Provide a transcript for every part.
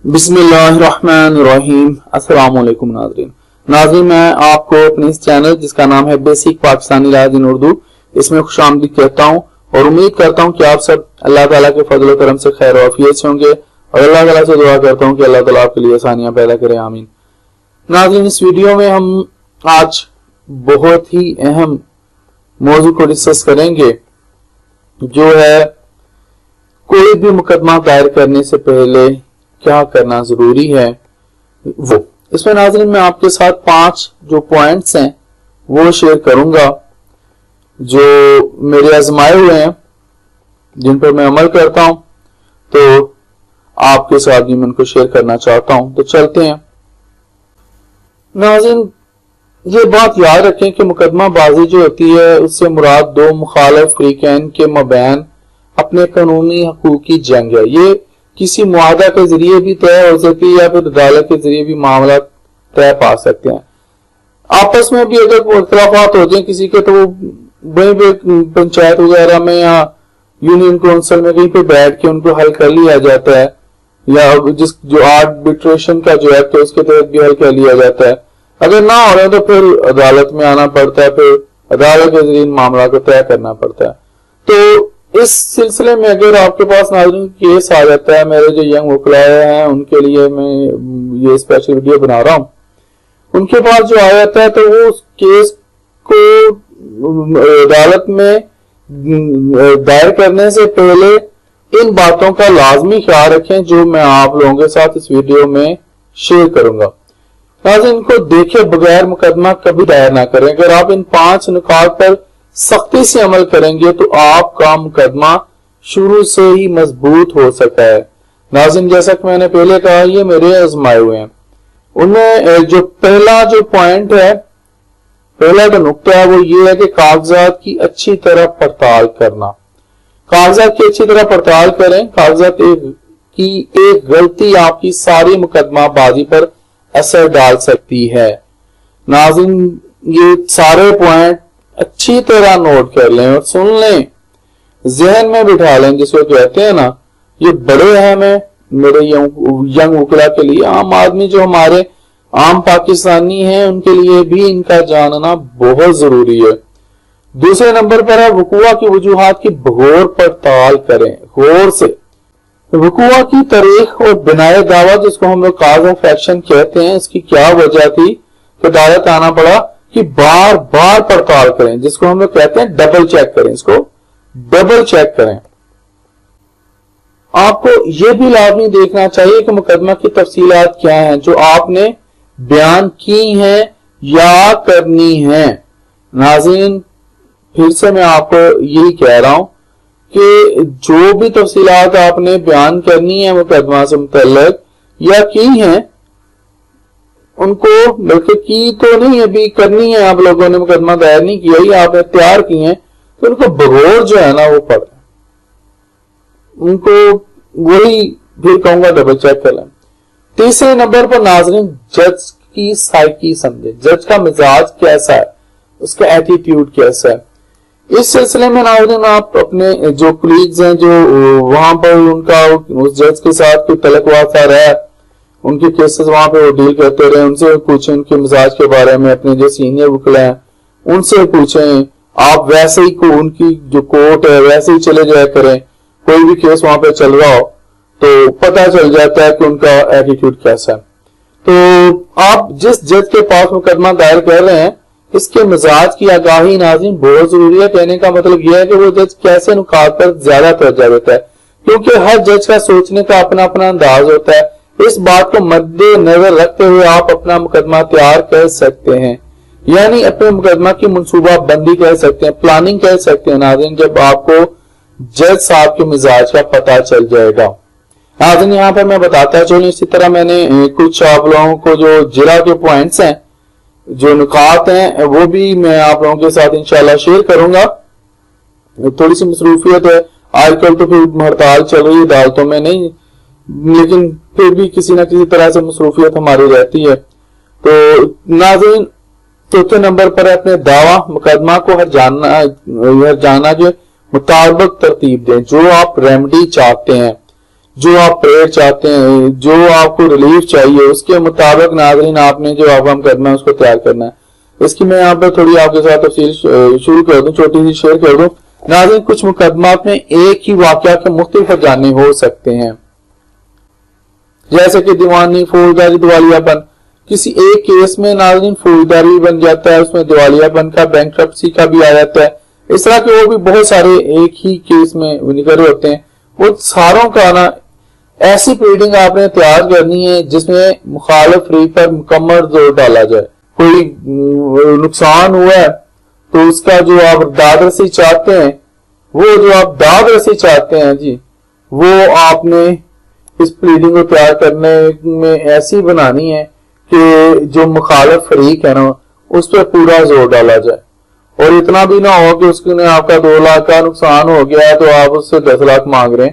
बिस्मिल्लाहिर्रहमानिर्रहीम। अस्सलाम वालेकुम नाज़रीन, मैं आपको अपने इस चैनल जिसका नाम है basic Pakistani language in Urdu, इसमें खुशामदीद कहता हूँ और उम्मीद करता हूँ कि आप सब अल्लाह ताला के फजल और करम से खैर वाफियत से होंगे और अल्लाह ताला से दुआ करता हूँ कि अल्लाह ताला आपके लिए आसानियां पैदा करे, आमीन। नाज़रीन, इस वीडियो में हम आज बहुत ही अहम मौजू को डिस्कस करेंगे, जो है कोई भी मुकदमा दायर करने से पहले क्या करना जरूरी है। वो इसमें नाज़रीन मैं आपके साथ 5 जो पॉइंट्स हैं वो शेयर करूंगा, जो मेरे आजमाए हुए हैं, जिन पर मैं अमल करता हूं, तो आपके साथ भी मैं उनको शेयर करना चाहता हूं। तो चलते हैं नाज़रीन, ये बात याद रखें कि मुकदमा बाजी जो होती है उससे मुराद दो मुखालिफ फरीकैन के मबैन अपने कानूनी हकूक की जंग है। ये किसी मुआहदा के जरिए भी तय हो सकती है या फिर अदालत के जरिए भी मामला तय पा सकते हैं। आपस में भी अगर इख्तलाफात हो जाए किसी के, तो वहीं पे पंचायत वगैरह में या यूनियन काउंसिल में कहीं पे बैठ के उनको हल कर लिया जाता है, या जो आर्बिट्रेशन का जो एक्ट है उसके तहत भी हल कर लिया जाता है। अगर ना हो रहा है तो फिर अदालत में आना पड़ता है, फिर अदालत के जरिए मामला को तय करना पड़ता है। तो इस सिलसिले में अगर आपके पास नाज़रीन केस आ जाता है, मेरे जो यंग वकलाए हैं उनके लिए मैं ये स्पेशल वीडियो बना रहा हूं, उनके पास जो आ जाता है तो वो उस केस को अदालत में दायर करने से पहले इन बातों का लाजमी ख्याल रखें जो मैं आप लोगों के साथ इस वीडियो में शेयर करूंगा। नाज़रीन, इनको देखे बगैर मुकदमा कभी दायर ना करें। अगर आप इन 5 नुकात पर सख्ती से अमल करेंगे तो आपका मुकदमा शुरू से ही मजबूत हो सकता है। नाज़रीन, जैसा कि मैंने पहले कहा, ये मेरे आजमाए हुए हैं। उनमें जो पहला जो पॉइंट है, पहला जो नुक्ता है वो ये है कि कागजात की अच्छी तरह पड़ताल करना। कागजात की अच्छी तरह पड़ताल करें। कागजात की एक गलती आपकी सारी मुकदमा बाजी पर असर डाल सकती है। नाज़रीन, ये सारे पॉइंट अच्छी तरह नोट कर लें और सुन लें, जहन में बिठा लें, जिसको कहते हैं ना, ये बड़े अहम है मेरे यंग वकला के लिए। आम आदमी जो हमारे आम पाकिस्तानी हैं उनके लिए भी इनका जानना बहुत जरूरी है। दूसरे नंबर पर है वकूआ की वजूहात की गौर पड़ताल करें, गौर से। वकूआ की तारीख और बिनाए दावा, जिसको हम लोग काज ऑफ एक्शन कहते हैं, इसकी क्या वजह थी कि अदालत आना पड़ा, कि बार बार पड़ताल करें, जिसको हम लोग कहते हैं डबल चेक करें। इसको डबल चेक करें। आपको यह भी लाजमी देखना चाहिए कि मुकदमा की तफसीलात क्या हैं जो आपने बयान की हैं या करनी है। नाज़रीन, फिर से मैं आपको यही कह रहा हूं कि जो भी तफसीलात आपने बयान करनी है मुकदमा से मुतल्लिक या की हैं, उनको बल्कि की तो नहीं अभी करनी है, आप लोगों ने मुकदमा दायर नहीं किया ही, आपने तैयार किए हैं, तो उनको बगौर जो है ना वो पढ़े। उनको वही फिर कहूंगा डबल चेक कर लें। तीसरे नंबर पर नाज़रीन, जज की साइकी समझे। जज का मिजाज कैसा है, उसका एटीट्यूड कैसा है। इस सिलसिले में नाज़रीन आप अपने जो कलीग्स हैं जो वहां पर उनका उस जज के साथ कोई तलक वास्ता रहा, उनके केसेस वहां पे वो डील करते रहे, उनसे पूछें उनके मिजाज के बारे में। अपने जो सीनियर वकील हैं उनसे पूछें। आप वैसे ही को उनकी जो कोर्ट है वैसे ही चले जाया करें। कोई भी केस वहां पे चल रहा हो तो पता चल जाता है कि उनका एटीट्यूड कैसा है। तो आप जिस जज के पास मुकदमा दायर कर रहे हैं, इसके मिजाज की आगाही नाज़रीन बहुत जरूरी है। कहने का मतलब यह है कि वो जज कैसे नुकात पर ज्यादा तवज्जो देता है, क्योंकि हर जज का सोचने का अपना अपना अंदाज होता है। इस बात को मद्देनजर रखते हुए आप अपना मुकदमा तैयार कर सकते हैं, यानी अपने मुकदमा की मंसूबा बंदी कर सकते हैं, प्लानिंग कर सकते हैं नाज़रीन, जब आपको जज साहब के मिजाज का पता चल जाएगा। नाज़रीन, यहाँ पर मैं बताता चलूं, इसी तरह मैंने कुछ आप लोगों को जो जिला के पॉइंट्स हैं, जो नुकात हैं, वो भी मैं आप लोगों के साथ इंशाल्लाह शेयर करूंगा। थोड़ी सी मसरूफियत है आजकल, तो फिर हड़ताल चल रही है अदालतों में, नहीं, लेकिन फिर भी किसी न किसी तरह से मसरूफियत हमारी रहती है। तो नाज़रीन, चौथे नंबर पर अपने दावा मुकदमा को हर जाना के मुताबिक तरतीब दें, जो आप रेमेडी चाहते हैं। جو آپ پریئر چاہتے ہیں، جو آپ کو ریلیف چاہیے، اس کے مطابق ناظرین آپ نے جو آپ مقدمہ ہے اس کو تیار کرنا ہے۔ اس کی میں یہاں پر تھوڑی آپ کے ساتھ تفصیل شروع کر دوں، چھوٹی سی شیئر کر دوں۔ ناظرین کچھ مقدمات میں ایک ہی واقعہ کے مختلف اجانے ہو سکتے ہیں، جیسے کہ دیوانی، فوجداری، دیوالیہ پن۔ کسی ایک کیس میں ناظرین فوجداری بن جاتا ہے، اس میں دیوالیہ پن کا، بینکرپسی کا بھی آ جاتا ہے۔ اس طرح کے وہ بھی بہت سارے ایک ہی کیس میں نکل ہوتے ہیں۔ وہ ساروں کا نا ایسی پلیڈنگ آپ نے تیار کرنی ہے جس میں مخالف فریق پر مکمل زور ڈالا جائے۔ کوئی نقصان ہوا ہے تو اس کا جو آپ داد رسی چاہتے ہیں، وہ جو آپ داد رسی چاہتے ہیں جی، وہ آپ نے اس پلیڈنگ کو تیار کرنے میں ایسی بنانی ہے کہ جو مخالف فریق ہے نا اس پہ پورا زور ڈالا جائے، اور اتنا بھی نہ ہو کہ اس نے آپ کا 2 لاکھ کا نقصان ہو گیا ہے تو آپ اس سے 10 لاکھ مانگ رہے ہیں،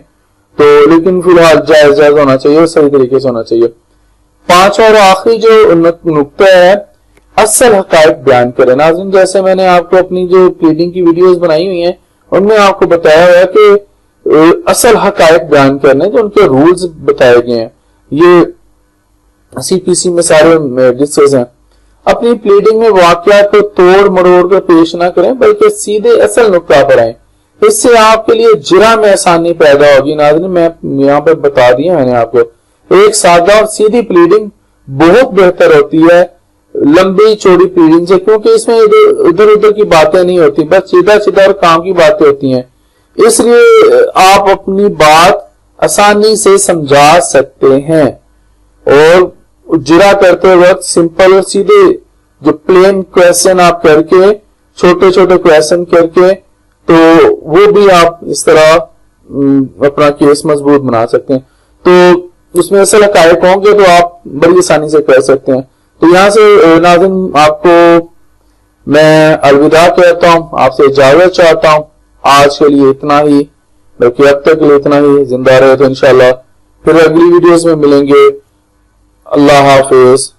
تو لیکن فی الحال جائز ہونا چاہیے، صحیح طریقے سے ہونا چاہیے۔ 5واں اور آخری جو نقطہ ہے، اصل حقائق بیان کریں۔ ناظرین جیسے میں نے آپ کو اپنی جو پلیڈنگ کی ویڈیوز بنائی ہوئی ہیں ان میں آپ کو بتایا ہوا ہے کہ اصل حقائق بیان کرنے جو ان کے رولز بتائے گئے ہیں، یہ سی پی سی میں سارے ڈسکس ہیں۔ اپنی پلیڈنگ میں واقعات کو توڑ مروڑ کر پیش نہ کریں بلکہ سیدھے اصل نقطہ پر آئیں، اس سے آپ کے لیے جرح میں آسانی پیدا ہوگی۔ ناظرین میں یہاں پہ بتا دیا میں نے آپ کو، ایک سادہ اور سیدھی پلیڈنگ بہت بہتر ہوتی ہے لمبی چوڑی پلیڈنگ سے، کیونکہ اس میں ادھر ادھر کی باتیں نہیں ہوتی، بس سیدھا سیدھا اور کام کی باتیں ہوتی ہیں، اس لیے آپ اپنی بات آسانی سے سمجھا سکتے ہیں۔ اور جرح کرتے وقت سمپل اور سیدھے جو پلین کویسچن آپ کر کے، چھوٹے چھوٹے کویسچن کر کے، تو وہ بھی آپ اس طرح اپنا کیس مضبوط بنا سکتے ہیں۔ تو اس میں اصل حقائق ہوں گے تو آپ بڑی آسانی سے کر سکتے ہیں۔ تو یہاں سے ناظرین آپ کو میں الوداع کہتا ہوں، آپ سے اجازت چاہتا ہوں۔ آج کے لیے اتنا ہی، بلکہ اب تک کے لیے اتنا ہی۔ زندہ رہے تو انشاءاللہ پھر اگلی ویڈیوز میں ملیں گے۔ اللہ حافظ۔